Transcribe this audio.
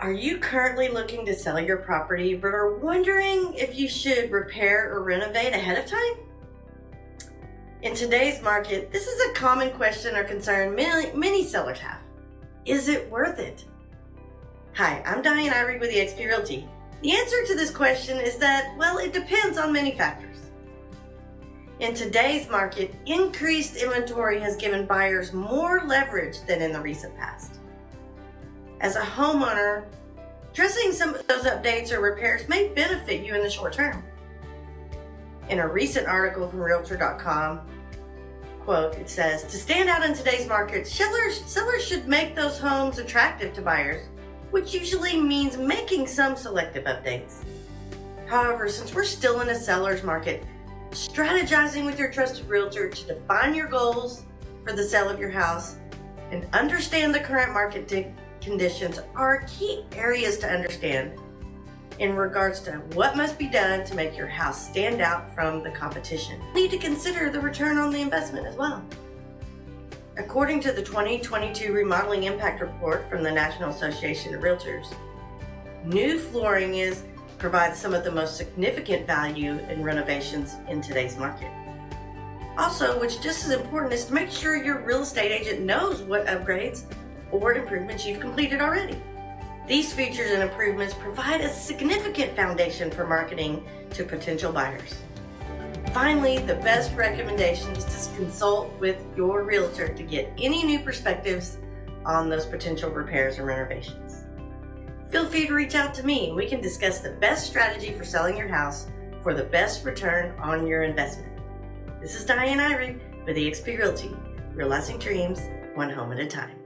Are you currently looking to sell your property but are wondering if you should repair or renovate ahead of time? In today's market, this is a common question or concern many sellers have. Is it worth it? Hi, I'm Diane Irie with eXp Realty. The answer to this question is that, well, it depends on many factors. In today's market, increased inventory has given buyers more leverage than in the recent past. As a homeowner, addressing some of those updates or repairs may benefit you in the short term. In a recent article from Realtor.com, quote, it says, to stand out in today's market, sellers should make those homes attractive to buyers, which usually means making some selective updates. However, since we're still in a seller's market, strategizing with your trusted realtor to define your goals for the sale of your house and understand the current market conditions are key areas to understand in regards to what must be done to make your house stand out from the competition. You need to consider the return on the investment as well. According to the 2022 Remodeling Impact Report from the National Association of Realtors, new flooring provides some of the most significant value in renovations in today's market. Also, which just as important, is to make sure your real estate agent knows what upgrades or improvements you've completed already. These features and improvements provide a significant foundation for marketing to potential buyers. Finally, the best recommendation is to consult with your realtor to get any new perspectives on those potential repairs or renovations. Feel free to reach out to me and we can discuss the best strategy for selling your house for the best return on your investment. This is Diane Irie with eXp Realty, realizing dreams one home at a time.